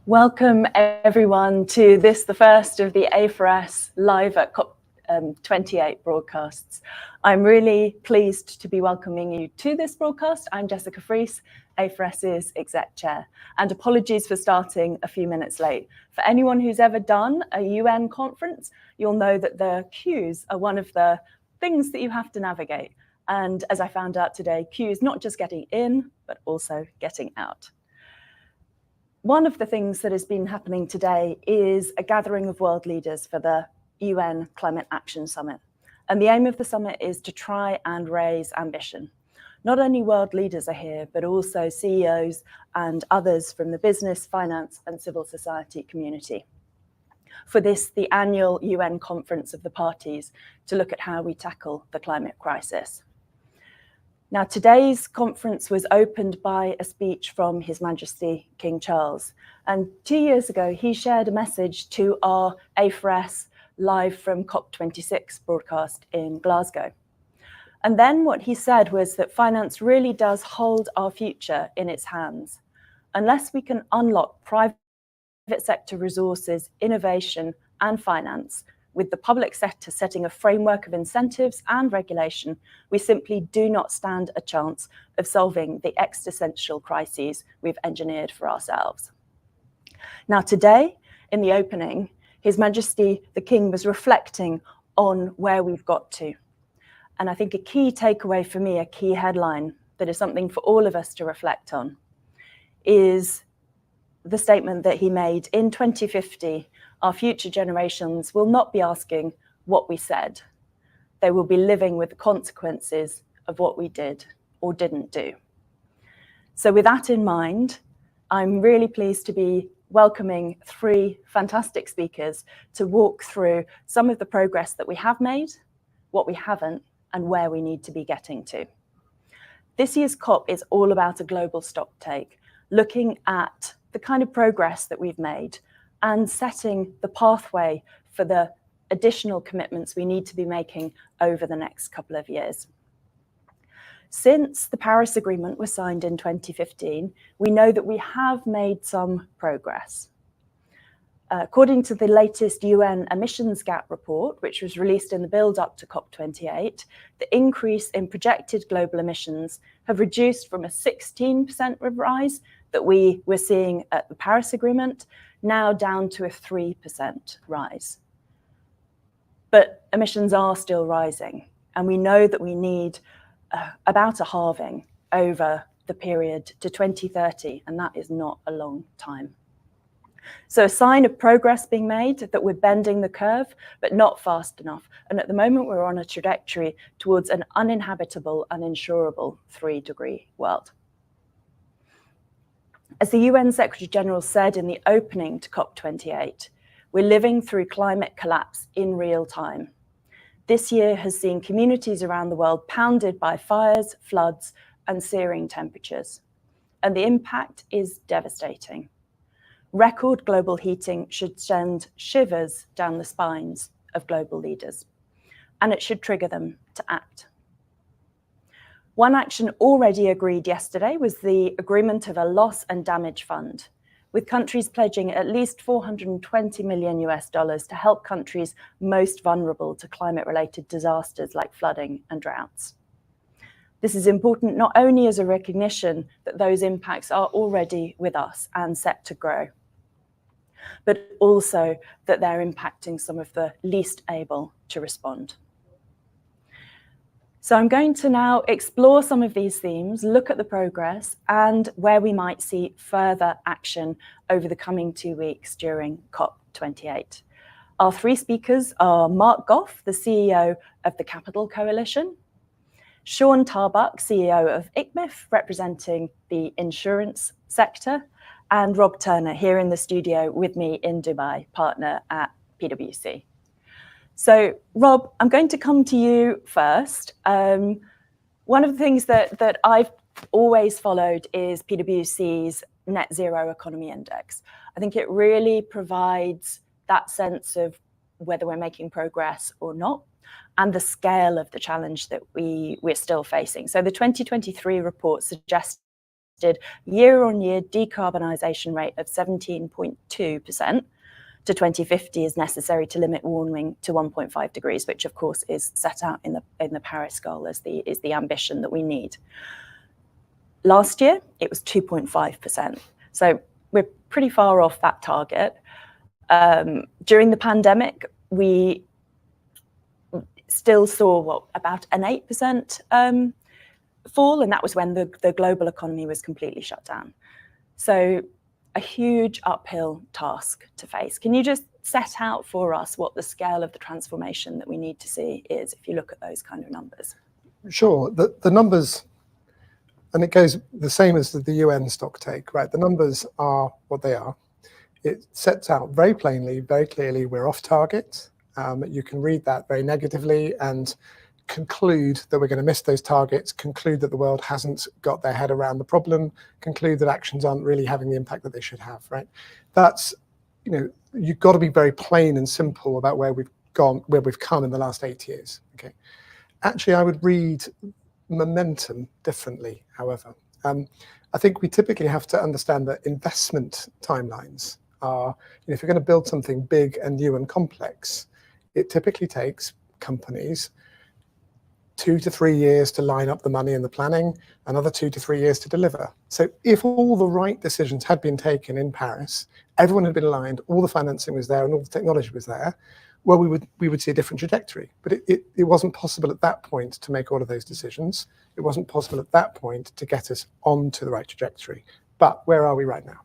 Welcome everyone to this, the first of the A4S live at COP28 broadcasts. I'm really pleased to be welcoming you to this broadcast. I'm Jessica Friess, A4S's Exec Chair, and apologies for starting a few minutes late. For anyone who's ever done a UN conference, you'll know that the queues are one of the things that you have to navigate. And as I found out today, queues not just getting in, but also getting out. One of the things that has been happening today is a gathering of world leaders for the UN Climate Action Summit. And the aim of the summit is to try and raise ambition. Not only world leaders are here, but also CEOs and others from the business, finance, and civil society community. For this, the annual UN Conference of the Parties, to look at how we tackle the climate crisis. Now, today's conference was opened by a speech from His Majesty King Charles. And 2 years ago, he shared a message to our A4S live from COP26 broadcast in Glasgow. And then what he said was that finance really does hold our future in its hands. Unless we can unlock private sector resources, innovation, and finance, with the public sector setting a framework of incentives and regulation, we simply do not stand a chance of solving the existential crises we've engineered for ourselves. Now, today, in the opening, His Majesty the King was reflecting on where we've got to. And I think a key takeaway for me, a key headline that is something for all of us to reflect on, is the statement that he made in 2050. Our future generations will not be asking what we said. They will be living with the consequences of what we did or didn't do. So with that in mind, I'm really pleased to be welcoming three fantastic speakers to walk through some of the progress that we have made, what we haven't, and where we need to be getting to. This year's COP is all about a global stocktake, looking at the kind of progress that we've made and setting the pathway for the additional commitments we need to be making over the next couple of years. Since the Paris Agreement was signed in 2015, we know that we have made some progress. According to the latest UN emissions gap report, which was released in the build-up to COP28, the increase in projected global emissions have reduced from a 16% rise that we were seeing at the Paris Agreement, now down to a 3% rise. But emissions are still rising, and we know that we need about a halving over the period to 2030, and that is not a long time. So a sign of progress being made, that we're bending the curve, but not fast enough. And at the moment, we're on a trajectory towards an uninhabitable, uninsurable 3-degree world. As the UN Secretary General said in the opening to COP28, we're living through climate collapse in real time. This year has seen communities around the world pounded by fires, floods, and searing temperatures. And the impact is devastating. Record global heating should send shivers down the spines of global leaders, and it should trigger them to act. One action already agreed yesterday was the agreement of a loss and damage fund, with countries pledging at least $420 million to help countries most vulnerable to climate-related disasters like flooding and droughts. This is important not only as a recognition that those impacts are already with us and set to grow, but also that they're impacting some of the least able to respond. So I'm going to now explore some of these themes, look at the progress, and where we might see further action over the coming 2 weeks during COP28. Our three speakers are Mark Goff, the CEO of the Capital Coalition, Sean Tarbuck, CEO of ICMIF, representing the insurance sector, and Rob Turner here in the studio with me in Dubai, partner at PwC. So, Rob, I'm going to come to you first. One of the things that I've always followed is PwC's Net Zero Economy Index. I think it really provides that sense of whether we're making progress or not, and the scale of the challenge that we're still facing. So the 2023 report suggested year-on-year decarbonisation rate of 17.2% to 2050 is necessary to limit warming to 1.5 degrees, which of course is set out in the Paris goal as the ambition that we need. Last year, it was 2.5%. So we're pretty far off that target. During the pandemic, we still saw about an 8% fall, and that was when the global economy was completely shut down. So a huge uphill task to face. Can you just set out for us what the scale of the transformation that we need to see is if you look at those kind of numbers? Sure. The numbers, and it goes the same as the UN Stocktake, right? The numbers are what they are. It sets out very plainly, very clearly, we're off target. You can read that very negatively and conclude that we're going to miss those targets, conclude that the world hasn't got their head around the problem, conclude that actions aren't really having the impact that they should have, right? That's, you've got to be very plain and simple about where we've come in the last 8 years, okay? Actually, I would read momentum differently, however. I think we typically have to understand that investment timelines are, if you're going to build something big and new and complex, it typically takes companies 2 to 3 years to line up the money and the planning, another 2 to 3 years to deliver. So if all the right decisions had been taken in Paris, everyone had been aligned, all the financing was there and all the technology was there, well, we would see a different trajectory. But it wasn't possible at that point to make all of those decisions. It wasn't possible at that point to get us onto the right trajectory. But where are we right now?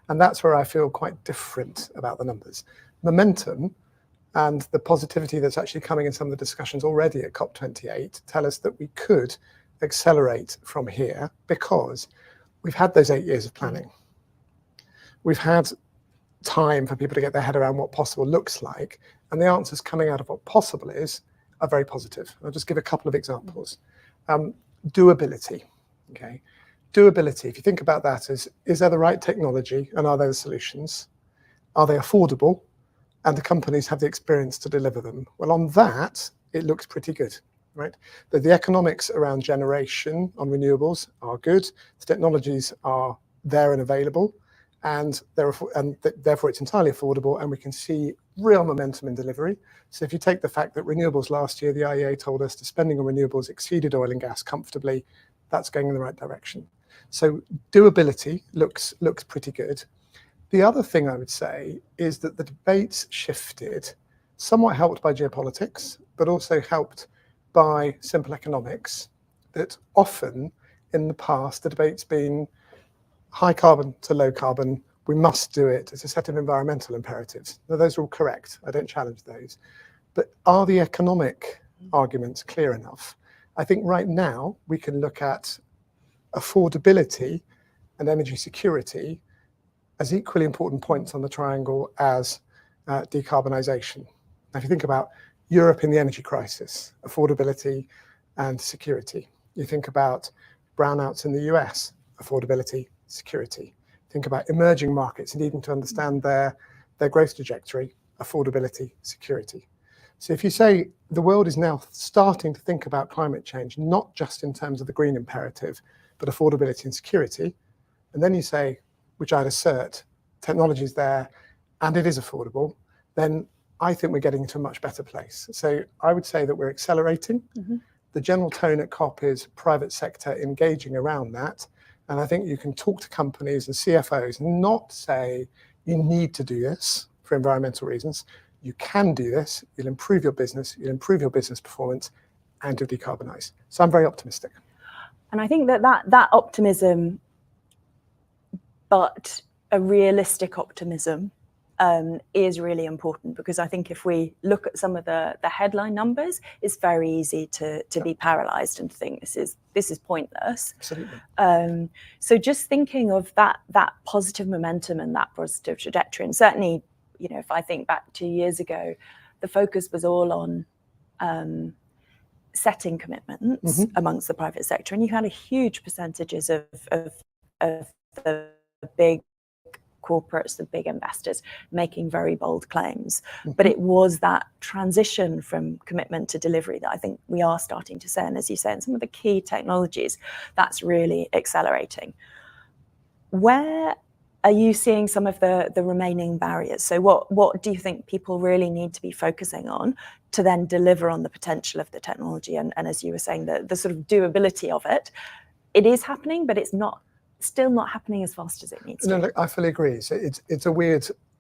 And that's where I feel quite different about the numbers. Momentum and the positivity that's actually coming in some of the discussions already at COP28 tell us that we could accelerate from here because we've had those 8 years of planning. We've had time for people to get their head around what possible looks like, and the answers coming out of what possible is are very positive. I'll just give a couple of examples. Doability, okay? Doability, if you think about that as, is there the right technology and are there the solutions? Are they affordable? And the companies have the experience to deliver them. Well, on that, it looks pretty good, right? The economics around generation on renewables are good. The technologies are there and available, and therefore it's entirely affordable, and we can see real momentum in delivery. So if you take the fact that renewables last year, the IEA told us the spending on renewables exceeded oil and gas comfortably, that's going in the right direction. So doability looks pretty good. The other thing I would say is that the debates shifted, somewhat helped by geopolitics, but also helped by simple economics, that often in the past the debate's been high carbon to low carbon, we must do it. It's a set of environmental imperatives. Now, those are all correct. I don't challenge those. But are the economic arguments clear enough? I think right now we can look at affordability and energy security as equally important points on the triangle as decarbonisation. Now, if you think about Europe in the energy crisis, affordability and security. You think about brownouts in the US, affordability, security. Think about emerging markets needing to understand their growth trajectory, affordability, security. So if you say the world is now starting to think about climate change, not just in terms of the green imperative, but affordability and security, and then you say, which I'd assert, technology is there and it is affordable, then I think we're getting into a much better place. So I would say that we're accelerating. The general tone at COP is private sector engaging around that. And I think you can talk to companies and CFOs, not say you need to do this for environmental reasons. You can do this, you'll improve your business performance, and you'll decarbonize. So I'm very optimistic. And I think that optimism, but a realistic optimism, is really important, because I think if we look at some of the headline numbers, it's very easy to be paralyzed and think this is pointless. Absolutely. So just thinking of that positive momentum and that positive trajectory, and certainly, if I think back 2 years ago, the focus was all on setting commitments amongst the private sector, and you had a huge percentages of the big corporates, the big investors, making very bold claims. But it was that transition from commitment to delivery that I think we are starting to see. And as you say, in some of the key technologies, that's really accelerating. Where are you seeing some of the remaining barriers? So what do you think people really need to be focusing on to then deliver on the potential of the technology? And as you were saying, the sort of doability of it, it is happening, but it's still not happening as fast as it needs to. No, look, I fully agree. So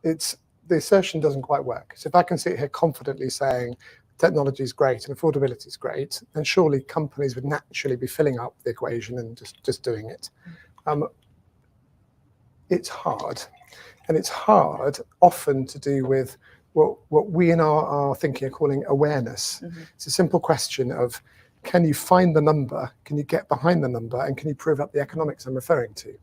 the assertion doesn't quite work. So if I can sit here confidently saying technology is great and affordability is great, then surely companies would naturally be filling up the equation and just doing it. It's hard, and it's hard often to do with what we in our thinking are calling awareness. It's a simple question of, can you find the number, can you get behind the number, and can you prove up the economics I'm referring to?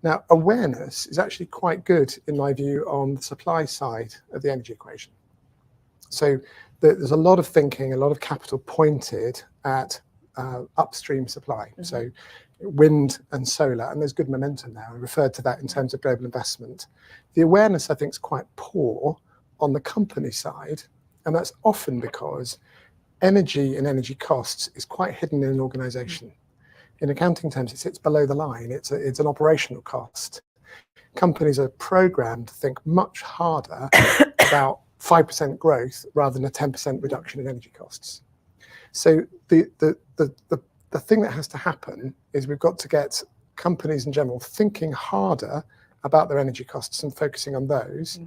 Now, awareness is actually quite good, in my view, on the supply side of the energy equation. So there's a lot of thinking, a lot of capital pointed at upstream supply. So wind and solar, and there's good momentum now. I referred to that in terms of global investment. The awareness, I think, is quite poor on the company side, and that's often because energy and energy costs is quite hidden in an organization. In accounting terms, it sits below the line. It's an operational cost. Companies are programmed to think much harder about 5% growth rather than a 10% reduction in energy costs. So the thing that has to happen is we've got to get companies in general thinking harder about their energy costs and focusing on those,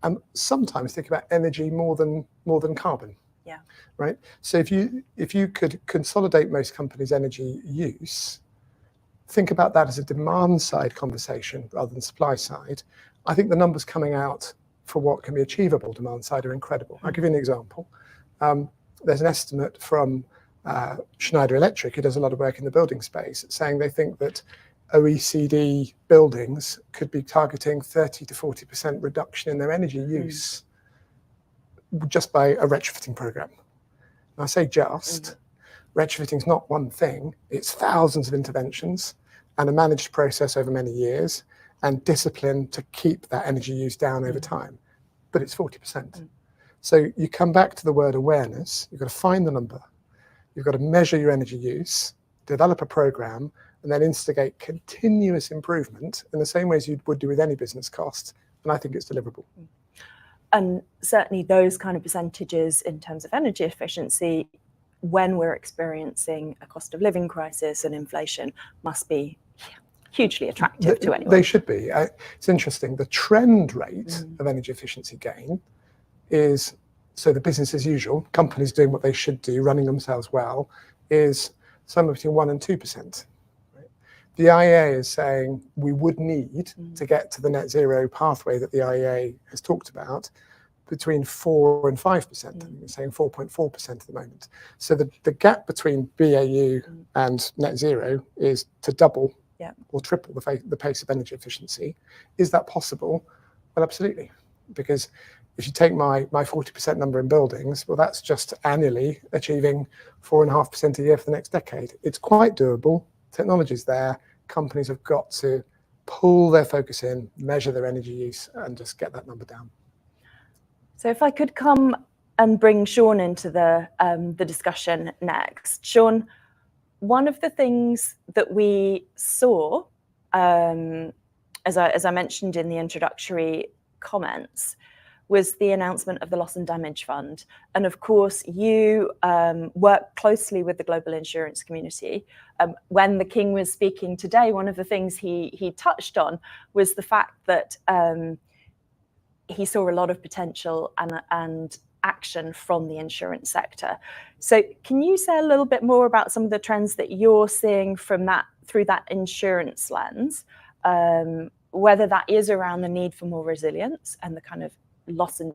and sometimes think about energy more than carbon. Yeah. Right. So if you could consolidate most companies' energy use, think about that as a demand side conversation rather than supply side, I think the numbers coming out for what can be achievable demand side are incredible. I'll give you an example. There's an estimate from Schneider Electric, who does a lot of work in the building space, saying they think that OECD buildings could be targeting 30 to 40% reduction in their energy use just by a retrofitting program. And I say just, retrofitting is not one thing, it's thousands of interventions and a managed process over many years and discipline to keep that energy use down over time. But it's 40%. So you come back to the word awareness, you've got to find the number, you've got to measure your energy use, develop a program, and then instigate continuous improvement in the same ways you would do with any business cost. And I think it's deliverable. And certainly those kind of percentages in terms of energy efficiency, when we're experiencing a cost of living crisis and inflation, must be hugely attractive to anyone. They should be. It's interesting. The trend rate of energy efficiency gain is, so the business as usual, companies doing what they should do, running themselves well, is somewhere between 1% and 2%. The IEA is saying we would need to get to the net zero pathway that the IEA has talked about between 4 and 5%. I think it's saying 4.4% at the moment. So the gap between BAU and net zero is to double or triple the pace of energy efficiency. Is that possible? Well, absolutely. Because if you take my 40% number in buildings, well, that's just annually achieving 4.5% a year for the next decade. It's quite doable. Technology's there. Companies have got to pull their focus in, measure their energy use, and just get that number down. So if I could come and bring Sean into the discussion next. Sean, one of the things that we saw, as I mentioned in the introductory comments, was the announcement of the Loss and Damage Fund. And of course, you work closely with the global insurance community. When the King was speaking today, one of the things he touched on was the fact that he saw a lot of potential and action from the insurance sector. So can you say a little bit more about some of the trends that you're seeing from that, through that insurance lens, whether that is around the need for more resilience and the kind of loss and